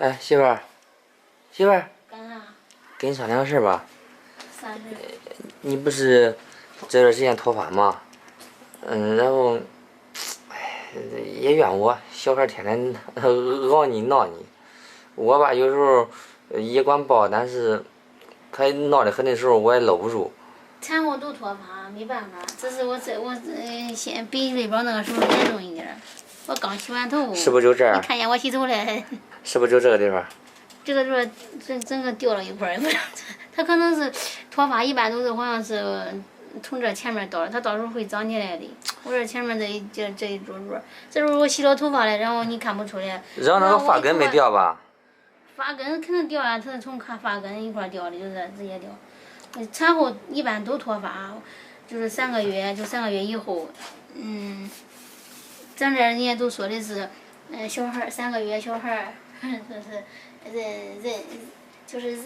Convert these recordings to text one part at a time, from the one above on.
哎，媳妇儿，媳妇儿，干啥？跟你商量个事儿吧。啥事？你不是这段时间脱发吗？然后，也怨我，小孩天天熬你闹你。我吧有时候也管抱，但是他闹得很的时候我也搂不住。产后都脱发，没办法，只是我先比瑞宝那个时候严重一点儿。我刚洗完头，是不是就这儿？你看见我洗头了？是不是就这个地方？这个地方整个掉了一块儿，它可能是脱发，一般都是好像是从这前面到了，它到时候会长起来的。我这前面这一撮，这时候我洗了头发了，然后你看不出来。然后那个发根没掉吧？发根肯定掉啊，它是从发根一块掉的，就是直接掉。产后一般都脱发，就是3个月以后，咱这人家都说的是，小孩3个月小孩就是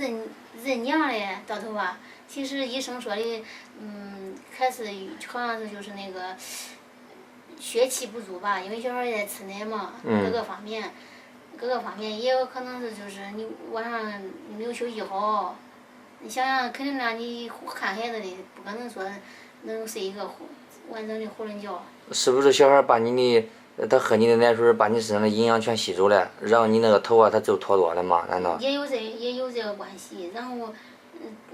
认娘嘞掉头发。其实医生说的，开始好像是就是那个血气不足吧，因为小孩也吃奶嘛，各个方面也有可能是就是你晚上没有休息好。你想想，肯定让你看孩子的，不可能说能睡一个完整的囫囵觉。是不是小孩把你的，他喝你的奶水，把你身上的营养全吸走了，然后你那个头发它就脱落了吗？难道？也有这个关系。然后，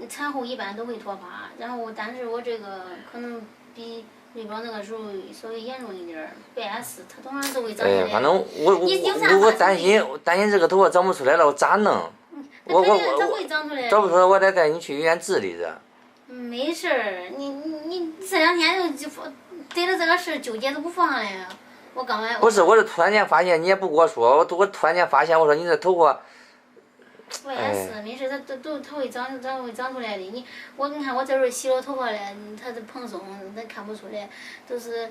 产后一般都会脱发，然后但是我这个可能比瑞宝那个时候稍微严重一点儿，白丝它通常都会长起来。反正我担心这个头发长不出来了，我咋弄？它肯定它会长出来。长不出来，我得带你去医院治理着。没事儿，你这2天就对着这个事儿纠结都不放了呀。我刚才不是，我是突然间发现，你也不跟我说，我突然间发现，我说你这头发。我也是，没事，它会长出来的。你看我这会儿洗了头发了，它是蓬松，咱看不出来。都是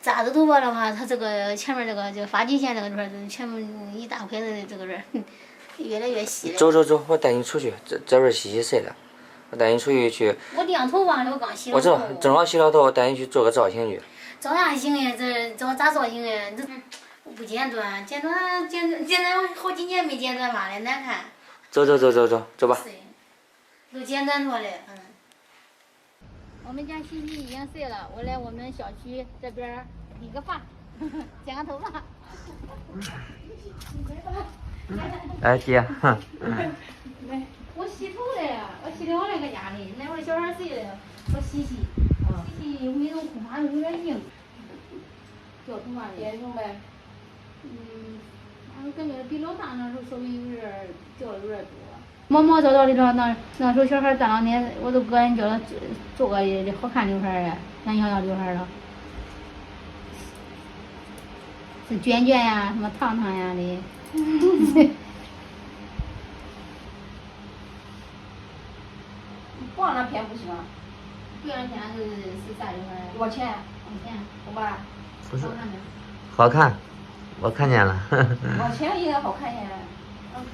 扎着头发的话，它这个前面这个发际线这个地方，全部一大块的这个人，越来越细了。走，我带你出去，这边洗谁了？我带你出去去。我晾头发了，我刚洗了头。我知道，正好洗了头，带你去做个造型去。照啥型呀？这咋造型呀？这不剪短好几年没剪短发了，难看。走吧。都剪短脱了，我们家洗洗已经睡了，我来我们小区这边理个发，剪个头发。哎，姐，我洗头了呀，我洗的我那个家里，那会儿小孩睡了，我洗，有没有恐怕有点硬，掉头发的。严重呗。我感觉比老大那时候稍微有点掉的有点多。毛毛躁躁的那时候小孩大2年，我都个人叫他做个好看刘海儿，像瑶瑶刘海儿了。是卷呀，什么烫呀的。不让那片不行。不让片是啥刘海儿？多少钱？多少钱5万。不是。好看没？好看，我看见了。多少钱应该好看些。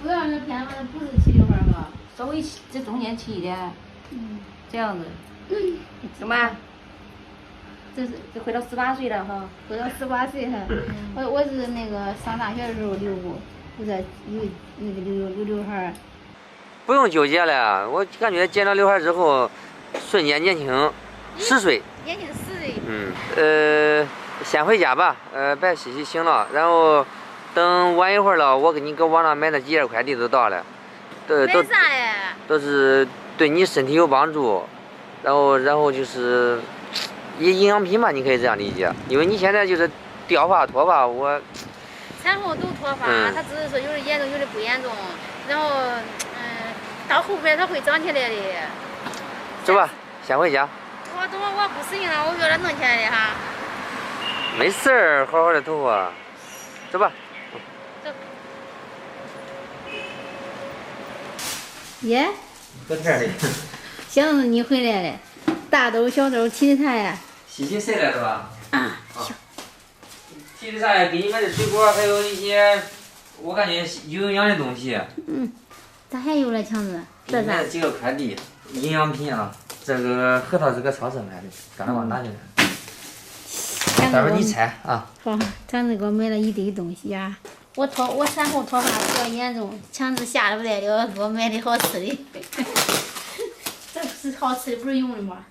不要那片子不是齐刘海儿吗？稍微这中间齐一点。这样子。怎么？这回到18岁了哈。回到18岁了。我是那个上大学的时候留过，就在留刘海儿。不用纠结了，我感觉剪了刘海之后，瞬间年轻10岁。年轻10岁。先回家吧，别洗行了，然后等晚一会儿了，我给你搁网上买的几件快递都到了，买啥呀？都是对你身体有帮助，然后就是营养品嘛，你可以这样理解，因为你现在就是掉发脱发，我产后都脱发，它只是说有的严重，有的不严重，然后到后边它会长起来的。走吧，先回家。我不适应了，我觉得弄起来的哈。没事儿，好好的头发，走吧。走。耶。搁这里。想着你回来了，大豆小豆提的啥呀？洗洗睡了是吧？行。提的啥呀？给你买的水果，还有一些我感觉有营养的东西。咋还有了强子？这啥？几个快递，营养品啊。这个核桃是搁超市买的，刚才忘拿去了。待会儿你猜啊。好，强子给我买了一堆东西呀。我产后脱发比较严重，强制下了不得了，给我买的好吃的。这是好吃的，不是用的吗？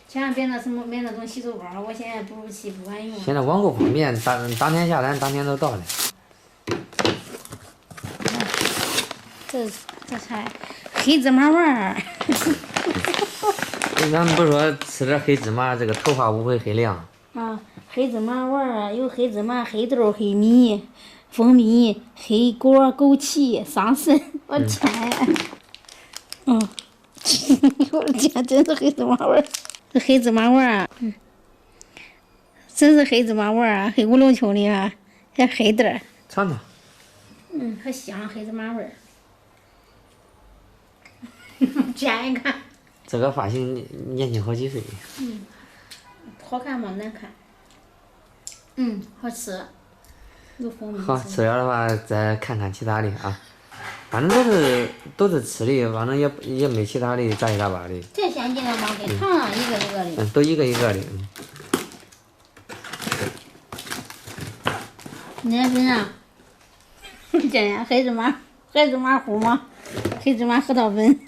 千万别那什么买那种洗手膏，我现在不如期不管用。现在网购方便，当天下单，当天都到了。这菜黑芝麻丸儿。咱们不是说吃点黑芝麻，这个头发不会黑亮。啊，黑芝麻丸儿有黑芝麻、黑豆、黑米、蜂蜜、黑果、枸杞、桑葚。我天呀！我的天，真是黑芝麻丸儿。这黑芝麻丸儿啊，真是黑芝麻丸儿啊，黑咕隆秋的啊，还黑的儿。尝尝。还香，黑芝麻味儿。舔一看。这个发型年轻好几岁。好看吗？难看。好吃。有蜂蜜。好，吃了的话再看看其他的啊，反正都是吃的，反正也没其他的杂七杂八的。这先进来嘛，给烫了一个一个的。都一个一个的。奶粉啊，这样黑芝麻糊吗？黑芝麻核桃粉。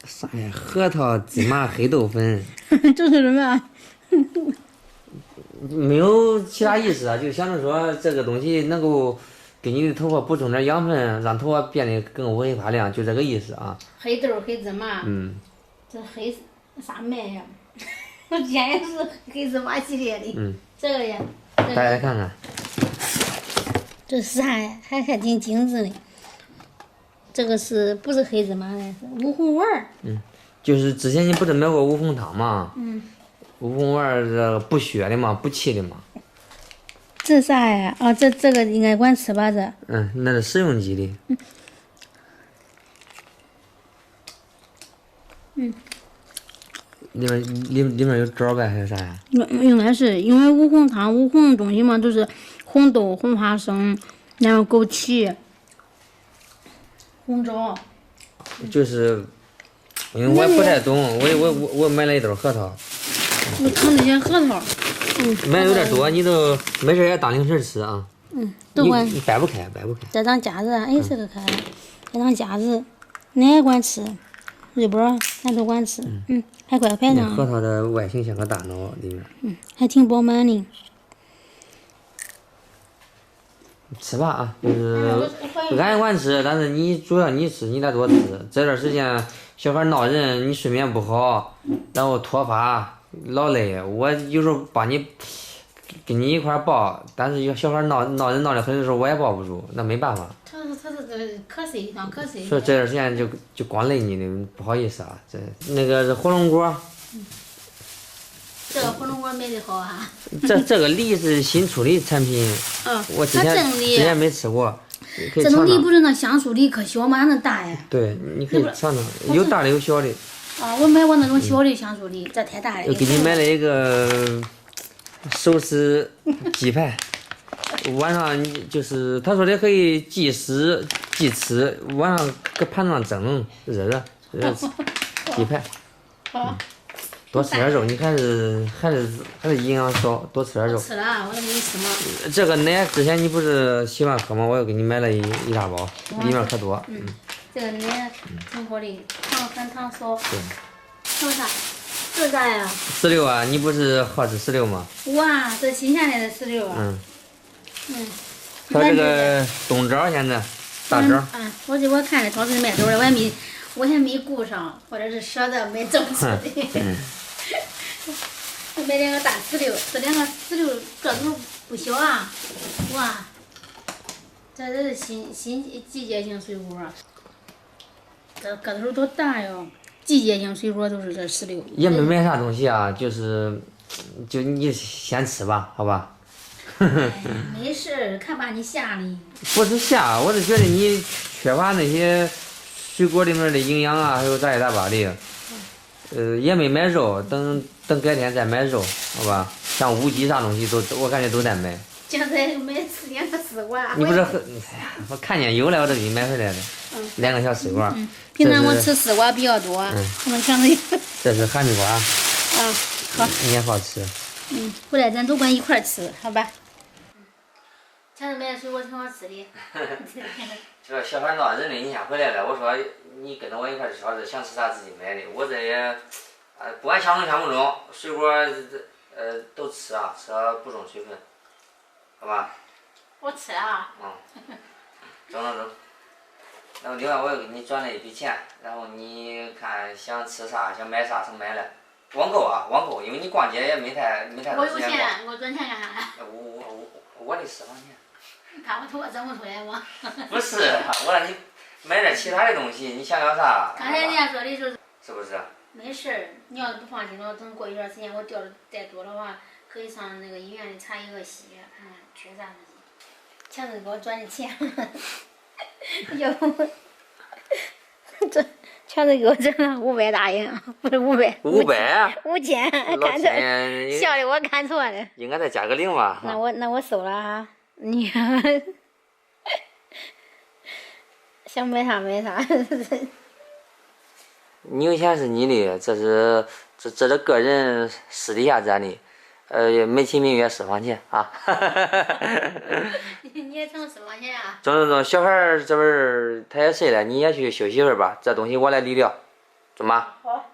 啥呀？核桃、芝麻、黑豆粉。这是什么啊？没有其他意思啊，就想着说这个东西能够给你的头发补充点养分，让头发变得更乌黑发亮，就这个意思啊。黑豆、黑芝麻。这黑啥麦呀？我天也是黑芝麻系列的。这个呀。大家看看。这是啥呀？还挺精致的。这个不是黑芝麻的，是乌红丸儿。就是之前你不是买过乌红汤吗？乌红丸儿这不血的嘛，不气的嘛。这啥呀？这个应该管吃吧？这。那是食用级的。里面有枣呗，还是啥呀？应该是因为乌红汤乌红的东西嘛，都是红豆、红花生，然后枸杞、红枣。就是因为我也不太懂，我买了一兜核桃。我看那些核桃。买有点多，你都没事也当零食吃啊。都管。你掰不开。这当夹子，这个可爱。这当夹子，恁也管吃，日包咱都管吃。还快排上。核桃的外形像个大脑里面。还挺饱满的。吃吧啊，就是俺管吃，但是你主要你吃，你得多吃。这段时间小孩闹人，你睡眠不好，然后脱发，劳累。我有时候帮你跟你一块抱，但是小孩闹人闹得很的时候，我也抱不住，那没办法。他是瞌睡，想瞌睡。所以这段时间就光累你的，不好意思啊。那个是火龙果。这个火龙果卖的好啊。这个梨是新出的产品。我之前没吃过。这种梨不是那橡树梨可小吗？那大呀。对，你可以尝尝，有大的有小的。我买过那种小的橡树梨，这太大了。我给你买了一个手撕鸡排，晚上就是他说的可以即食即吃，晚上搁盘子上蒸热吃鸡排。好。多吃点肉，你看还是营养少，多吃点肉。吃了，我都没吃嘛。这个奶之前你不是喜欢喝吗？我又给你买了一大包，里面可多。这个奶挺好的，含糖少。对。这啥？这啥呀？石榴啊，你不是好吃石榴吗？哇，这新鲜来的石榴啊。还有这个冬枣，现在大枣。我看着超市里卖枣的，我还没顾上，或者是舍得买正吃的。我买2个大石榴，这2个石榴个头不小啊！哇，这是新季节性水果，这个头多大哟！季节性水果都是这石榴。也没买啥东西啊，就你先吃吧，好吧？没事，看把你吓的。不是吓，我是觉得你缺乏那些水果里面的营养啊，还有杂七杂八的。也没买肉，等改天再买肉，好吧？像乌鸡啥东西我感觉都得买。现在买2个丝瓜。你不是哎呀，我看见有了，我都给你买回来了。2个小丝瓜。平常我吃丝瓜比较多，我们全都。这是哈密瓜。好。你也好吃。回来咱都管一块吃，好吧？前次买的水果挺好吃的。这小孩闹人的，你先回来了，我说你跟着我一块去超市，想吃啥自己买的。我这也，不管相中相不中，水果都吃啊，吃了不重水分，好吧？我吃啊。整。然后另外我又给你转了一笔钱，然后你看想吃啥想买啥省买了，网购啊网购，因为你逛街也没太我有多时间逛。钱，我赚钱干啥？我的私房钱。看我图我挣不出来吗？不是，我让你买点其他的东西，你想要啥？刚才人家说的就是是不是？没事儿，你要是不放心了，等过一段时间我掉的再多的话，可以上那个医院里查一个血，看看缺啥东西。前次给我转的钱，要不前次给我转了500大洋，不是500。5000，看错，笑的我看错了。应该再加个0吧。那我收了哈，你想买啥买啥。你有钱是你的，这是个人私底下攒的，美其名曰私房钱啊。你也成私房钱啊？中，小孩儿这边他也睡了，你也去休息一会儿吧，这东西我来理了，怎么？好。